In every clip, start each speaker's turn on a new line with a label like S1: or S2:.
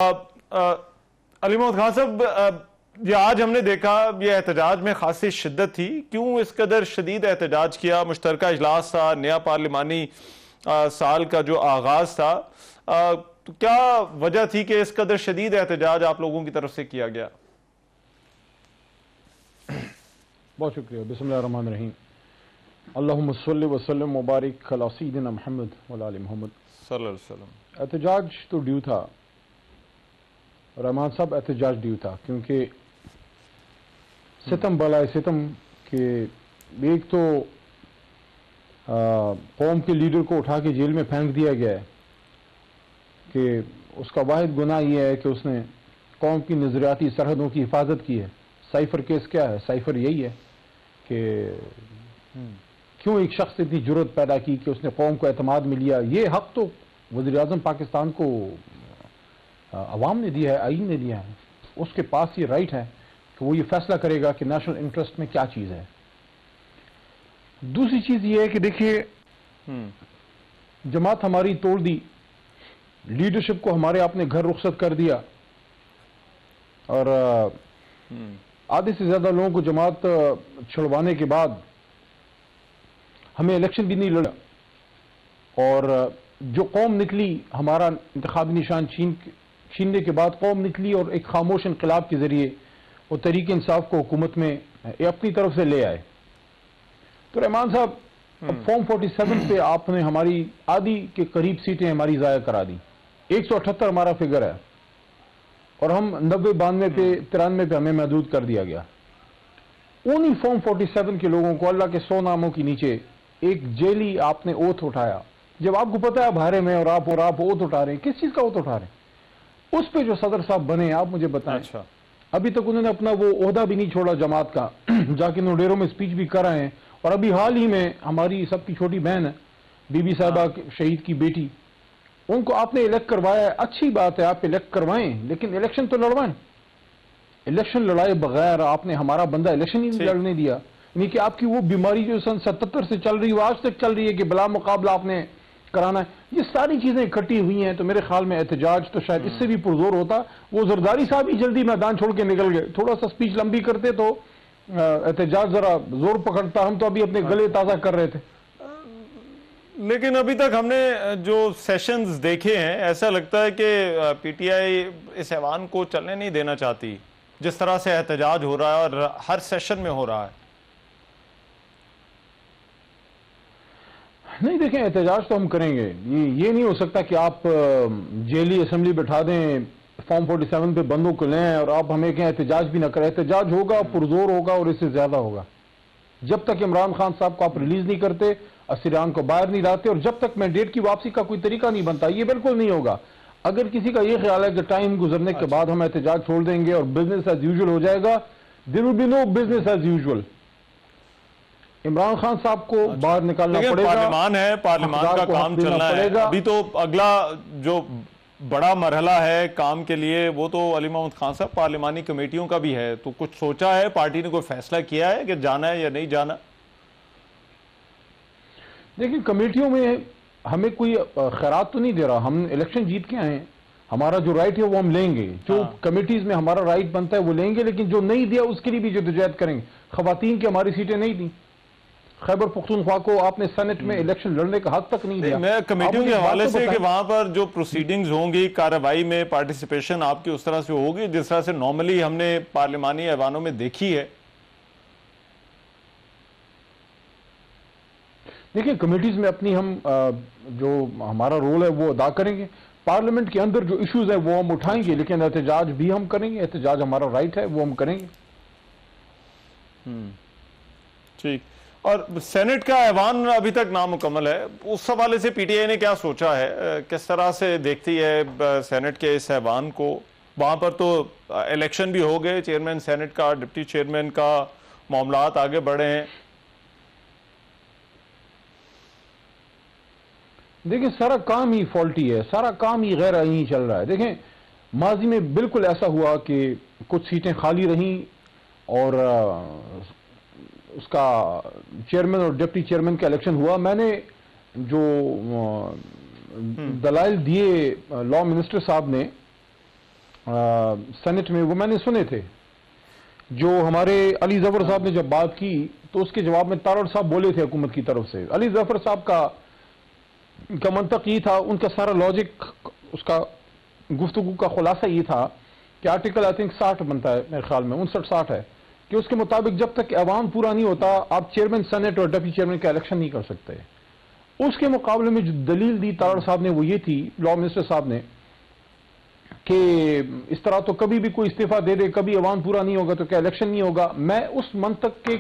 S1: علی محمد خان صاحب، یہ آج ہم نے دیکھا یہ احتجاج میں خاصی شدت تھی. کیوں اس قدر شدید احتجاج کیا؟ مشترکہ اجلاس تھا، نیا پارلیمانی سال کا جو آغاز تھا، تو کیا وجہ تھی کہ اس قدر شدید احتجاج آپ لوگوں کی طرف سے کیا گیا؟
S2: بہت شکریہ. بسم اللہ الرحمن الرحیم. اللہم صلی وسلم مبارک علی سیدنا محمد وعلی آل محمد
S1: صلی اللہ علیہ وسلم.
S2: احتجاج تو ڈیو تھا رحمان صاحب، احتجاج ڈیو تھا کیونکہ ستم بالائے ستم کہ ایک تو قوم کے لیڈر کو اٹھا کے جیل میں پھینک دیا گیا ہے کہ اس کا واحد گناہ یہ ہے کہ اس نے قوم کی نظریاتی سرحدوں کی حفاظت کی ہے. سائفر کیس کیا ہے؟ سائفر یہی ہے کہ کیوں ایک شخص اتنی جرت پیدا کی کہ اس نے قوم کو اعتماد میں لیا. یہ حق تو وزیر اعظم پاکستان کو عوام نے دیا ہے، آئین نے دیا ہے. اس کے پاس یہ رائٹ ہے کہ وہ یہ فیصلہ کرے گا کہ نیشنل انٹرسٹ میں کیا چیز ہے. دوسری چیز یہ ہے کہ دیکھیے، جماعت ہماری توڑ دی، لیڈرشپ کو ہمارے اپنے گھر رخصت کر دیا، اور آدھے سے زیادہ لوگوں کو جماعت چھڑوانے کے بعد ہمیں الیکشن بھی نہیں لڑا، اور جو قوم نکلی ہمارا انتخابی نشان چھیننے کے بعد قوم نکلی اور ایک خاموش انقلاب کے ذریعے وہ تحریک انصاف کو حکومت میں اپنی طرف سے لے آئے. تو رحمان صاحب، اب فارم 47 پہ آپ نے ہماری آدھی کے قریب سیٹیں ہماری ضائع کرا دی. 178 ہمارا فگر ہے اور ہم 90 92 پہ 93 پہ ہمیں محدود کر دیا گیا. انہی فارم 47 کے لوگوں کو اللہ کے 100 ناموں کے نیچے ایک جیلی آپ نے اوتھ اٹھایا. جب آپ کو پتا ہے آپ ہارے میں اور آپ اوتھ اٹھا رہے ہیں، کس چیز کا اوتھ اٹھا رہے ہیں؟ اس پہ جو صدر صاحب بنے، آپ مجھے بتائیں.
S1: اچھا،
S2: ابھی تک انہوں نے اپنا وہ عہدہ بھی نہیں چھوڑا جماعت کا، جا کے نوڈیروں میں اسپیچ بھی کر رہے ہیں. اور ابھی حال ہی میں ہماری سب کی چھوٹی بہن ہے، بی بی صاحبہ شہید کی بیٹی، ان کو آپ نے الیکٹ کروایا ہے. اچھی بات ہے، آپ الیکٹ کروائیں، لیکن الیکشن تو لڑوائیں. الیکشن لڑائے بغیر آپ نے ہمارا بندہ الیکشن ہی نہیں لڑنے دیا. یعنی کہ آپ کی وہ بیماری جو سن 77 سے چل رہی ہے وہ آج تک چل رہی ہے کہ بلا مقابلہ آپ نے کرانا ہے. یہ ساری چیزیں اکٹھی ہوئی ہیں. تو میرے خیال میں احتجاج تو شاید اس سے بھی پرزور ہوتا. وہ زرداری صاحب ہی جلدی میدان چھوڑ کے نکل گئے. تھوڑا سا سپیچ لمبی کرتے تو احتجاج ذرا زور پکڑتا. ہم تو ابھی اپنے گلے تازہ کر رہے تھے.
S1: لیکن ابھی تک ہم نے جو سیشنز دیکھے ہیں، ایسا لگتا ہے کہ پی ٹی آئی اس ایوان کو چلنے نہیں دینا چاہتی، جس طرح سے احتجاج ہو رہا ہے اور ہر سیشن میں ہو رہا ہے.
S2: نہیں، دیکھیں، احتجاج تو ہم کریں گے. یہ نہیں ہو سکتا کہ آپ جیلی اسمبلی بٹھا دیں، فارم 47 پہ بندوں کو لیں اور آپ ہمیں کہیں احتجاج بھی نہ کریں. احتجاج ہوگا، پرزور ہوگا اور اس سے زیادہ ہوگا. جب تک عمران خان صاحب کو آپ ریلیز نہیں کرتے، اسیران کو باہر نہیں لاتے، اور جب تک مینڈیٹ کی واپسی کا کوئی طریقہ نہیں بنتا، یہ بالکل نہیں ہوگا. اگر کسی کا یہ خیال ہے کہ ٹائم گزرنے کے بعد ہم احتجاج چھوڑ دیں گے اور بزنس ایز یوزول ہو جائے گا، there will be no business as usual. Imran Khan صاحب کو باہر نکالنا پڑے گا.
S1: پارلیمان ہے، پارلیمان کا کام چلنا ہے. ابھی تو اگلا جو بڑا مرحلہ ہے کام کے لیے وہ تو علی محمد خان صاحب پارلیمانی کمیٹیوں کا بھی ہے. تو کچھ سوچا ہے، پارٹی نے کوئی فیصلہ کیا ہے کہ جانا ہے یا نہیں جانا؟
S2: دیکھیں، کمیٹیوں میں ہمیں کوئی خیرات تو نہیں دے رہا. ہم الیکشن جیت کے آئے ہیں، ہمارا جو رائٹ ہے وہ ہم لیں گے. جو کمیٹیز میں ہمارا رائٹ بنتا ہے وہ لیں گے، لیکن جو نہیں دیا اس کے لیے بھی جدوجہد کریں گے. خواتین کی ہماری سیٹیں نہیں دیں. خیبر پختونخوا کو آپ نے سینٹ میں الیکشن لڑنے کا حق تک نہیں دیا.
S1: میں کمیٹیوں کے حوالے سے کہ وہاں پر جو پروسیڈنگز ہوں گی، کارروائی میں پارٹیسپیشن آپ کی اس طرح سے ہوگی جس طرح سے نارملی ہم نے پارلیمانی ایوانوں میں دیکھی ہے؟
S2: دیکھیں، کمیٹیز میں اپنی ہم جو ہمارا رول ہے وہ ادا کریں گے. پارلیمنٹ کے اندر جو ایشوز ہیں وہ ہم اٹھائیں گے، لیکن احتجاج بھی ہم کریں گے. احتجاج ہمارا رائٹ ہے، وہ ہم کریں گے.
S1: ٹھیک. اور سینٹ کا ایوان ابھی تک نامکمل ہے، اس حوالے سے پی ٹی آئی نے کیا سوچا ہے؟ کس طرح سے دیکھتی ہے سینٹ کے اس ایوان کو؟ وہاں پر تو الیکشن بھی ہو گئے، چیئرمین سینٹ کا، ڈپٹی چیئرمین کا، معاملات آگے بڑھے ہیں.
S2: دیکھیں، سارا کام ہی فالٹی ہے، سارا کام ہی غیر آئینی چل رہا ہے. دیکھیں، ماضی میں بالکل ایسا ہوا کہ کچھ سیٹیں خالی رہیں اور اس کا چیئرمین اور ڈپٹی چیئرمین کا الیکشن ہوا. میں نے جو دلائل دیے لا منسٹر صاحب نے سینٹ میں وہ میں نے سنے تھے. جو ہمارے علی ظفر صاحب نے جب بات کی تو اس کے جواب میں تارڑ صاحب بولے تھے حکومت کی طرف سے. علی ظفر صاحب کا منطق یہ تھا, ان کا سارا لاجک, اس کا گفتگو کا خلاصہ یہ تھا کہ آرٹیکل آئی تھنک 60 بنتا ہے میرے خیال میں, 59-60 ہے, کہ اس کے مطابق جب تک عوام پورا نہیں ہوتا آپ چیئرمین سینٹ اور ڈپٹی چیئرمین کا الیکشن نہیں کر سکتے. اس کے مقابلے میں جو دلیل دی تارڑ صاحب نے وہ یہ تھی, لا منسٹر صاحب نے, کہ اس طرح تو کبھی بھی کوئی استعفیٰ دے دے, کبھی عوام پورا نہیں ہوگا تو کیا الیکشن نہیں ہوگا. میں اس منطق کے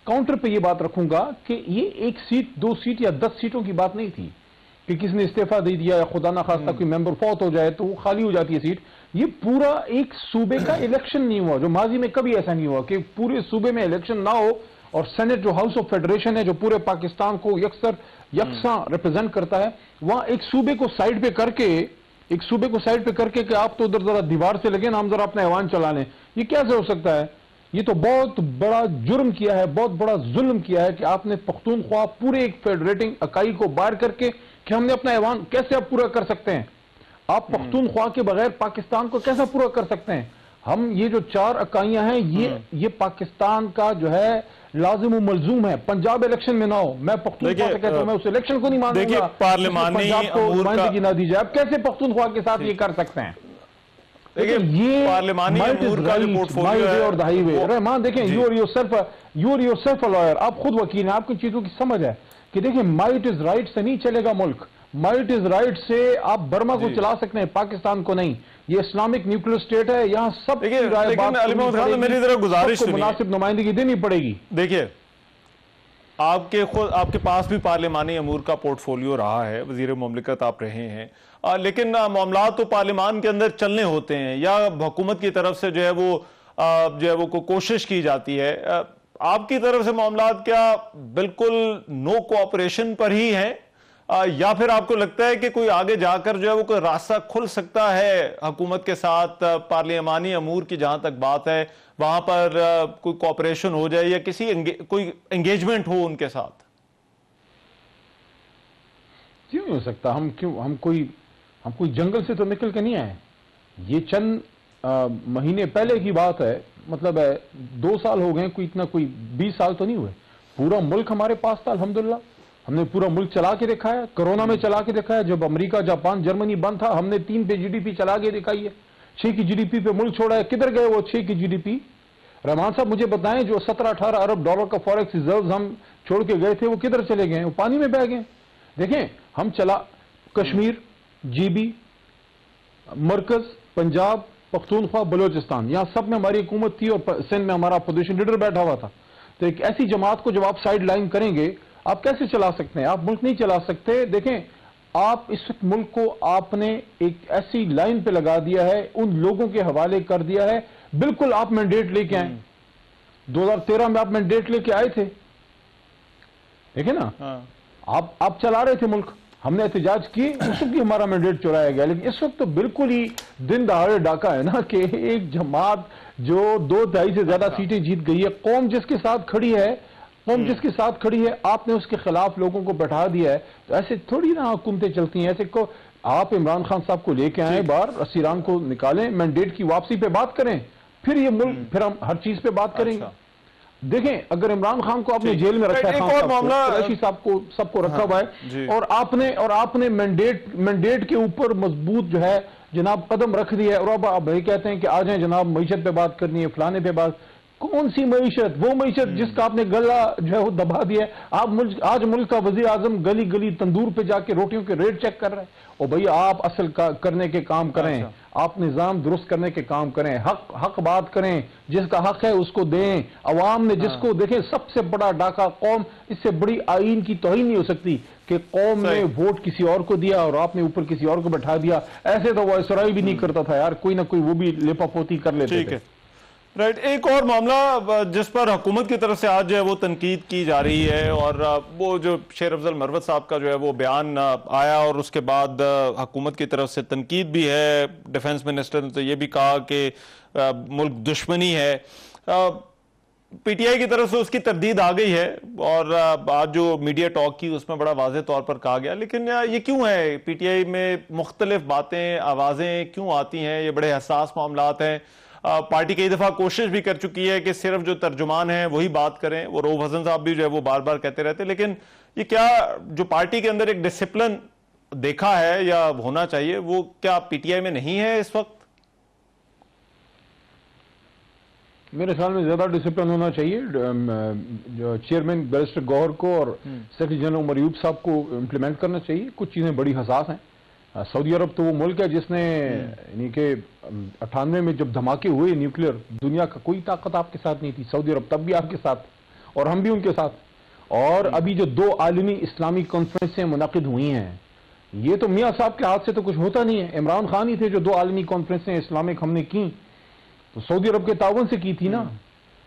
S2: کاؤنٹر پہ یہ بات رکھوں گا کہ یہ 1 سیٹ 2 سیٹ یا 10 سیٹوں کی بات نہیں تھی کہ کسی نے استعفیٰ دے دیا یا خدا نہ خواستہ کوئی ممبر فوت ہو جائے تو وہ خالی ہو جاتی ہے سیٹ. یہ پورا ایک صوبے کا الیکشن نہیں ہوا, جو ماضی میں کبھی ایسا نہیں ہوا کہ پورے صوبے میں الیکشن نہ ہو اور سینٹ جو ہاؤس آف فیڈریشن ہے جو پورے پاکستان کو یکساں ریپرزینٹ کرتا ہے, وہاں ایک صوبے کو سائڈ پہ کر کے کہ آپ تو ادھر ذرا دیوار سے لگے نا, ہم ذرا اپنا ایوان چلا لیں. یہ کیسے ہو سکتا ہے؟ یہ تو بہت بڑا جرم کیا ہے, بہت بڑا ظلم کیا ہے کہ آپ نے پختونخوا پورے ایک فیڈریٹنگ اکائی کو باہر کر کے کہ ہم نے اپنا ایوان کیسے آپ پورا کر سکتے ہیں؟ آپ پختونخوا کے بغیر پاکستان کو کیسا پورا کر سکتے ہیں؟ ہم یہ جو 4 اکائیاں ہیں یہ پاکستان کا جو ہے لازم و ملزوم ہے. پنجاب الیکشن میں نہ ہو, میں پختونخوا سے کہتا ہوں میں اس الیکشن کو نہیں مانوں گا,
S1: پارلیمانی
S2: پنجاب کو نمائندگی نہ دی جائے. آپ کیسے پختونخوا کے ساتھ یہ کر سکتے ہیں؟ یہ
S1: پارلیمانی امور کا جو پورٹ فولیو ہے
S2: اور دہائی ہوئے رحمان دیکھیں, you are yourself a liar, آپ خود وکیل ہیں, آپ کو چیزوں کی سمجھ ہے کہ دیکھیں مائٹ از رائٹ سے نہیں چلے گا ملک, مائٹ از رائٹ سے آپ برما کو چلا سکتے ہیں, پاکستان کو نہیں. یہ اسلامک نیوکلیر اسٹیٹ ہے, یہاں سب کی رائے بات
S1: میری ذرا گزارش
S2: کو مناسب نمائندگی دینی پڑے گی.
S1: دیکھیے آپ کے پاس بھی پارلیمانی امور کا پورٹ فولیو رہا ہے, وزیر مملکت آپ رہے ہیں, لیکن معاملات تو پارلیمان کے اندر چلنے ہوتے ہیں یا حکومت کی طرف سے جو ہے وہ کوشش کی جاتی ہے. آپ کی طرف سے معاملات کیا بالکل نو کوآپریشن پر ہی ہیں یا پھر آپ کو لگتا ہے کہ کوئی آگے جا کر جو ہے وہ کوئی راستہ کھل سکتا ہے حکومت کے ساتھ پارلیمانی امور کی جہاں تک بات ہے وہاں پر کوئی کوآپریشن ہو جائے یا کوئی انگیجمنٹ ہو ان کے ساتھ؟
S2: کیوں نہیں ہو سکتا؟ ہم کوئی جنگل سے تو نکل کے نہیں آئے. یہ چند مہینے پہلے کی بات ہے, مطلب ہے 2 سال ہو گئے, کوئی 20 سال تو نہیں ہوئے. پورا ملک ہمارے پاس تھا الحمدللہ, ہم نے پورا ملک چلا کے دکھایا, کرونا میں چلا کے دکھایا, جب امریکہ جاپان جرمنی بند تھا ہم نے 3 پہ جی ڈی پی چلا کے دکھائی ہے, 6 کی جی ڈی پی پہ ملک چھوڑا ہے. کدھر گئے وہ 6 کی جی ڈی پی؟ رحمان صاحب مجھے بتائیں, جو 17-18 ارب ڈالر کا فوریکس ریزروز ہم چھوڑ کے گئے تھے وہ کدھر چلے گئے؟ وہ پانی میں بہ گئے. دیکھیں ہم کشمیر, جی بی, مرکز, پنجاب, پختونخوا, بلوچستان, یہاں سب میں ہماری حکومت تھی اور سندھ میں ہمارا اپوزیشن لیڈر بیٹھا ہوا تھا. تو ایک ایسی جماعت کو جب آپ سائیڈ لائن کریں گے آپ کیسے چلا سکتے ہیں؟ آپ ملک نہیں چلا سکتے. دیکھیں آپ اس وقت ملک کو آپ نے ایک ایسی لائن پہ لگا دیا ہے, ان لوگوں کے حوالے کر دیا ہے. بالکل آپ مینڈیٹ لے کے آئیں, 2013 میں آپ مینڈیٹ لے کے آئے تھے, دیکھیں نا, آپ چلا رہے تھے ملک, ہم نے احتجاج کی, اس وقت بھی ہمارا مینڈیٹ چرایا گیا. لیکن اس وقت تو بالکل ہی دن دہاڑے ڈاکہ ہے نا کہ ایک جماعت جو 2-2.5 سے زیادہ سیٹیں جیت گئی ہے, قوم جس کے ساتھ کھڑی ہے, آپ نے اس کے خلاف لوگوں کو بیٹھا دیا ہے. تو ایسے تھوڑی نا حکومتیں چلتی ہیں. ایسے کو آپ عمران خان صاحب کو لے کے آئیں, باہر اسیران کو نکالیں, مینڈیٹ کی واپسی پہ بات کریں, پھر یہ ملک, پھر ہم ہر چیز پہ بات کریں گے. دیکھیں اگر عمران خان کو آپ نے جیل میں رکھا ہے, قریشی صاحب کو سب کو رکھا ہوا ہے, اور آپ نے مینڈیٹ کے اوپر مضبوط جو ہے جناب قدم رکھ دیا ہے, اور اب آپ بھائی کہتے ہیں کہ آ جائیں جناب معیشت پہ بات کرنی ہے, فلانے پہ بات. کون سی معیشت؟ وہ معیشت جس کا آپ نے گلا جو ہے وہ دبا دیا ہے. آج ملک کا وزیر اعظم گلی گلی تندور پہ جا کے روٹیوں کے ریٹ چیک کر رہے ہیں. اور بھئی آپ اصل کرنے کے کام کریں, آپ نظام درست کرنے کے کام کریں, حق بات کریں, جس کا حق ہے اس کو دیں. عوام نے جس کو دیکھیں, سب سے بڑا ڈاکہ قوم, اس سے بڑی آئین کی توہین نہیں ہو سکتی کہ قوم نے ووٹ کسی اور کو دیا اور آپ نے اوپر کسی اور کو بٹھا دیا. ایسے تو وائسرائی بھی نہیں کرتا تھا یار, کوئی نہ کوئی وہ بھی لیپا پوتی کر لیتے تھے.
S1: رائٹ, ایک اور معاملہ جس پر حکومت کی طرف سے آج جو ہے وہ تنقید کی جا رہی ہے, اور وہ جو شیر افضل مروت صاحب کا جو ہے وہ بیان آیا اور اس کے بعد حکومت کی طرف سے تنقید بھی ہے. ڈیفنس منسٹر نے تو یہ بھی کہا کہ ملک دشمنی ہے. پی ٹی آئی کی طرف سے اس کی تردید آ گئی ہے اور آج جو میڈیا ٹاک کی اس میں بڑا واضح طور پر کہا گیا، لیکن یہ کیوں ہے پی ٹی آئی میں مختلف باتیں آوازیں کیوں آتی ہیں؟ یہ بڑے حساس معاملات ہیں. پارٹی کئی دفعہ کوشش بھی کر چکی ہے کہ صرف جو ترجمان ہیں وہی بات کریں، وہ روف حسن صاحب بھی جو ہے وہ بار بار کہتے رہتے، لیکن یہ کیا جو پارٹی کے اندر ایک ڈسپلن دیکھا ہے یا ہونا چاہیے وہ کیا پی ٹی آئی میں نہیں ہے اس وقت؟
S2: میرے خیال میں زیادہ ڈسپلن ہونا چاہیے. جو چیئرمین بیرسٹر گوہر کو اور سیکرٹری جنرل عمر ایوب صاحب کو امپلیمنٹ کرنا چاہیے. کچھ چیزیں بڑی حساس ہیں. سعودی عرب تو وہ ملک ہے جس نے یعنی کہ 98 میں جب دھماکے ہوئے نیوکلیئر، دنیا کا کوئی طاقت آپ کے ساتھ نہیں تھی. سعودی عرب تب بھی آپ کے ساتھ اور ہم بھی ان کے ساتھ. اور ابھی جو 2 عالمی اسلامی کانفرنسیں منعقد ہوئی ہیں، یہ تو میاں صاحب کے ہاتھ سے تو کچھ ہوتا نہیں ہے. عمران خان ہی تھے جو 2 عالمی کانفرنسیں اسلامک ہم نے کی تو سعودی عرب کے تعاون سے کی تھی نا.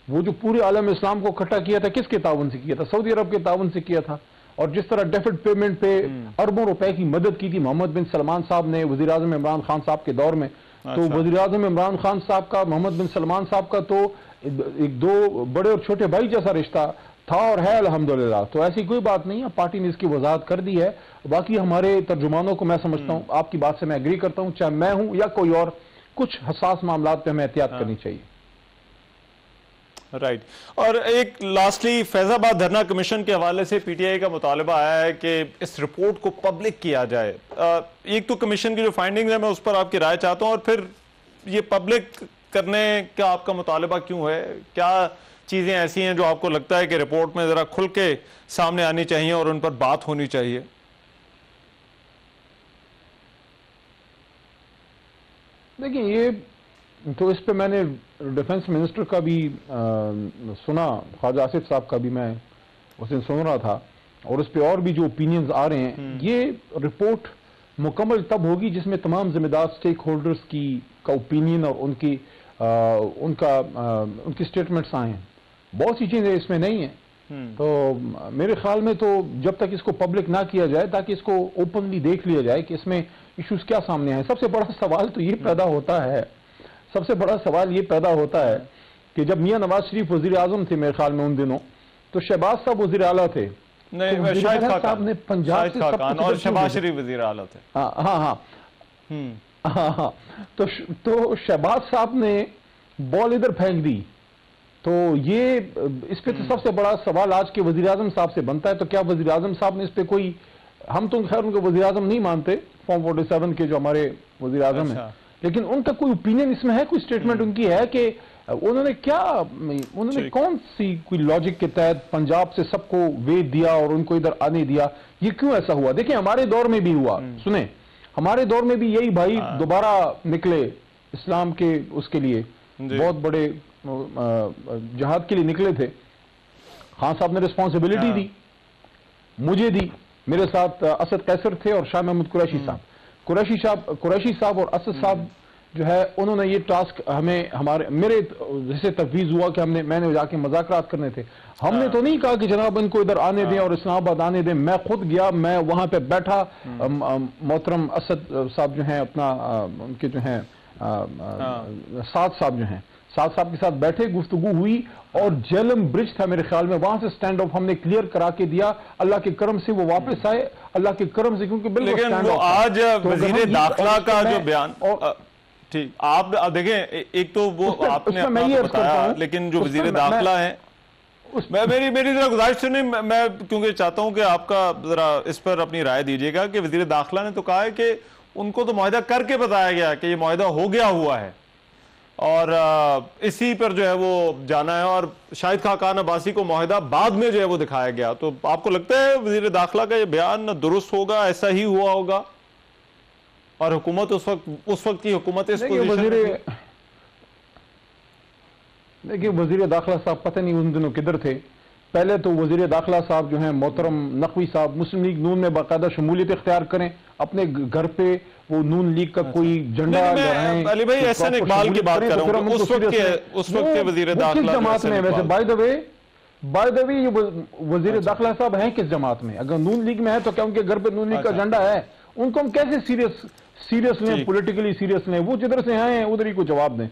S2: وہ جو پورے عالم اسلام کو اکٹھا کیا تھا کس کے تعاون سے کیا تھا؟ سعودی عرب کے تعاون سے کیا تھا. اور جس طرح ڈیفرڈ پیمنٹ پہ اربوں روپے کی مدد کی تھی محمد بن سلمان صاحب نے وزیر اعظم عمران خان صاحب کے دور میں، تو وزیر اعظم عمران خان صاحب کا محمد بن سلمان صاحب کا تو ایک 2 بڑے اور چھوٹے بھائی جیسا رشتہ تھا اور ہے الحمدللہ. تو ایسی کوئی بات نہیں ہے. پارٹی نے اس کی وضاحت کر دی ہے. باقی ہمارے ترجمانوں کو میں سمجھتا ہوں، آپ کی بات سے میں ایگری کرتا ہوں، چاہے میں ہوں یا کوئی اور، کچھ حساس معاملات پہ ہمیں احتیاط کرنی چاہیے.
S1: رائٹ. اور ایک لاسٹلی فیض آباد دھرنا کمیشن کے حوالے سے پی ٹی آئی کا مطالبہ آیا ہے کہ اس رپورٹ کو پبلک کیا جائے. ایک تو کمیشن کی جو فائنڈنگز ہیں میں اس پر آپ کی رائے چاہتا ہوں، اور پھر یہ پبلک کرنے کا آپ کا مطالبہ کیوں ہے؟ کیا چیزیں ایسی ہیں جو آپ کو لگتا ہے کہ رپورٹ میں ذرا کھل کے سامنے آنی چاہیے اور ان پر بات ہونی چاہیے؟
S2: دیکھیں، یہ تو اس پہ میں نے ڈیفنس منسٹر کا بھی سنا، خواجہ آصف صاحب کا بھی میں اس دن سن رہا تھا، اور اس پہ اور بھی جو اوپینینز آ رہے ہیں. یہ رپورٹ مکمل تب ہوگی جس میں تمام ذمہ دار سٹیک ہولڈرز کا اوپینین اور ان کی سٹیٹمنٹس آئے ہیں. بہت سی چیزیں اس میں نہیں ہیں. تو میرے خیال میں تو جب تک اس کو پبلک نہ کیا جائے، تاکہ اس کو اوپنلی دیکھ لیا جائے کہ اس میں ایشوز کیا سامنے آئے. سب سے بڑا سوال تو یہ پیدا ہوتا ہے، سب سے بڑا سوال یہ پیدا ہوتا ہے کہ جب میاں نواز شریف وزیر اعظم تھے میرے خیال میں ان دنوں، تو شہباز صاحب وزیر اعلیٰ تھے.
S1: شاہد خاقان نے پنجاب سے اور شہباز شریف وزیر اعلیٰ تھے.
S2: ہاں تو شہباز صاحب نے بال ادھر پھینک دی. تو یہ اس پہ تو سب سے بڑا سوال آج کے وزیر اعظم صاحب سے بنتا ہے. تو کیا وزیر اعظم صاحب نے اس پہ کوئی، ہم تو خیر ان کو وزیر اعظم نہیں مانتے فارم 47 کے جو ہمارے وزیر اعظم ہیں، لیکن ان کا کوئی اوپینین اس میں ہے؟ کوئی سٹیٹمنٹ ان کی ہے کہ انہوں نے کون سی کوئی لاجک کے تحت پنجاب سے سب کو ویٹ دیا اور ان کو ادھر آنے دیا؟ یہ کیوں ایسا ہوا؟ دیکھیں ہمارے دور میں بھی ہوا، سنیں، ہمارے دور میں بھی یہی بھائی دوبارہ نکلے اسلام کے اس کے لیے، بہت بڑے جہاد کے لیے نکلے تھے. خان صاحب نے رسپانسبلٹی دی، مجھے دی، میرے ساتھ اسد قیصر تھے اور شاہ محمود قریشی صاحب. قریشی صاحب اور اسد صاحب جو ہے انہوں نے یہ ٹاسک میرے جیسے تفویض ہوا کہ میں نے جا کے مذاکرات کرنے تھے. ہم نے تو نہیں کہا کہ جناب ان کو ادھر آنے دیں اور اسلام آباد آنے دیں. میں خود گیا، میں وہاں پہ بیٹھا، محترم اسد صاحب جو ہیں اپنا ان کے جو ہیں سعد صاحب جو ہیں، سعد صاحب کے ساتھ بیٹھے، گفتگو ہوئی، اور جیلم برج تھا میرے خیال میں، وہاں سے سٹینڈ آف ہم نے کلیئر کرا کے دیا. اللہ کے کرم سے وہ واپس آئے، اللہ کے کرم سے، کیونکہ بالکل
S1: لیکن وہ آج وزیر داخلہ کا جو بیان، ٹھیک آپ دیکھیں، ایک تو وہ آپ نے اپنا بتایا، لیکن جو وزیر داخلہ ہیں، میری ذرا گزارش سنیں، میں کیونکہ چاہتا ہوں کہ آپ کا ذرا اس پر اپنی رائے دیجیے گا کہ وزیر داخلہ نے تو کہا ہے کہ ان کو تو معاہدہ کر کے بتایا گیا کہ یہ معاہدہ ہو گیا ہوا ہے اور اسی پر جو ہے وہ جانا ہے، اور شاہد خاقان عباسی کو معاہدہ بعد میں جو ہے وہ دکھایا گیا. تو آپ کو لگتا ہے وزیر داخلہ کا یہ بیان درست ہوگا، ایسا ہی ہوا ہوگا؟ اور حکومت اس وقت کی حکومت اس پوزیشن میں،
S2: دیکھیے وزیر داخلہ صاحب پتہ نہیں ان دنوں کدھر تھے. پہلے تو وزیر داخلہ صاحب جو ہیں محترم نقوی صاحب مسلم لیگ نون میں باقاعدہ شمولیت اختیار کریں، اپنے گھر پہ وہ نون لیگ کا کوئی جھنڈا لہرائیں.
S1: علی بھائی احسن اقبال کی بات کر رہا ہوں، اس وقت کے وزیر داخلہ
S2: کس جماعت میں ویسے بائی دا وے یہ وزیر داخلہ صاحب ہیں کس جماعت میں؟ اگر نون لیگ میں ہے تو کیا ان کے گھر پہ نون لیگ کا جھنڈا ہے؟ ان کو ہم کیسے سیریس لیں، پولیٹیکلی سیریس لیں؟ وہ جدھر سے آئے ہیں ادھر ہی کو جواب دیں.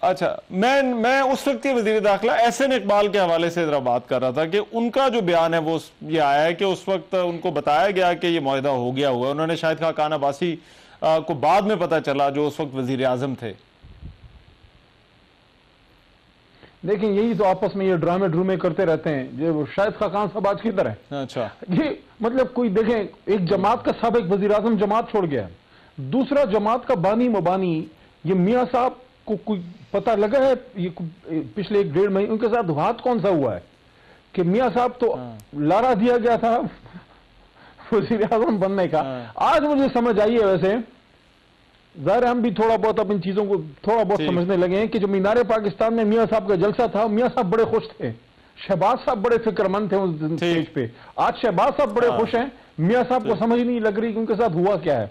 S1: اچھا میں اس وقت کے وزیر داخلہ احسن اقبال کے حوالے سے ذرا بات کر رہا تھا کہ ان کا جو بیان ہے وہ یہ آیا ہے کہ اس وقت ان کو بتایا گیا کہ یہ معاہدہ ہو گیا ہوا ہے. انہوں نے شاہد خاقان عباسی کو بعد میں پتہ چلا جو اس وقت وزیر اعظم تھے.
S2: دیکھیں یہی تو آپس میں یہ ڈرامے کرتے رہتے ہیں. جو شاہد خاقان صاحب آج کدھر ہے؟
S1: اچھا
S2: یہ مطلب کوئی دیکھیں ایک جماعت کا سابق وزیر اعظم جماعت چھوڑ گیا, دوسرا جماعت کا بانی مبانی یہ میاں صاحب کو کوئی پتہ لگا ہے یہ پچھلے 1.5 مہینے ان کے ساتھ ہاتھ کون سا ہوا ہے کہ میاں صاحب تو لارا دیا گیا تھا وزیر اعظم بننے کا. آج مجھے سمجھ آئی ہے ویسے, ظاہر ہم بھی تھوڑا بہت اب ان چیزوں کو تھوڑا بہت سمجھنے لگے ہیں کہ جو مینار پاکستان میں میاں صاحب کا جلسہ تھا, میاں صاحب بڑے خوش تھے, شہباز صاحب بڑے فکر مند تھے اس اسٹیج پہ. آج شہباز صاحب بڑے خوش ہیں, میاں صاحب کو سمجھ نہیں لگ رہی کہ ان کے ساتھ ہوا کیا ہے.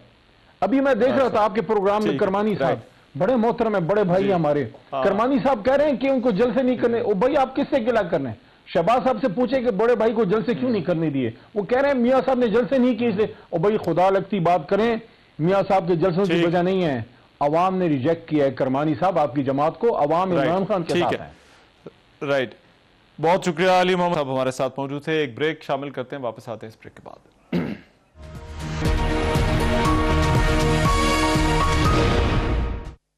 S2: ابھی میں دیکھ رہا تھا آپ کے پروگرام میں کرمانی صاحب بڑے محترم ہیں, بڑے بھائی ہمارے, کرمانی صاحب کہہ رہے ہیں کہ ان کو جلسے نہیں کرنے. او بھائی آپ کس سے گلا کرنے؟ شہباز صاحب سے پوچھے کہ بڑے بھائی کو جلسے کیوں نہیں کرنے دیے, وہ کہہ رہے ہیں میاں صاحب نے جلسے نہیں کیے. او بھائی خدا لگتی بات کریں, میاں صاحب کے جلسوں کی وجہ نہیں ہے, عوام نے ریجیکٹ کیا ہے کرمانی صاحب آپ کی جماعت کو, عوام عمران خان کے ساتھ ہے.
S1: رائٹ, بہت شکریہ علی محمد صاحب ہمارے ساتھ موجود تھے. ایک بریک شامل کرتے ہیں, واپس آتے ہیں اس بریک کے بعد.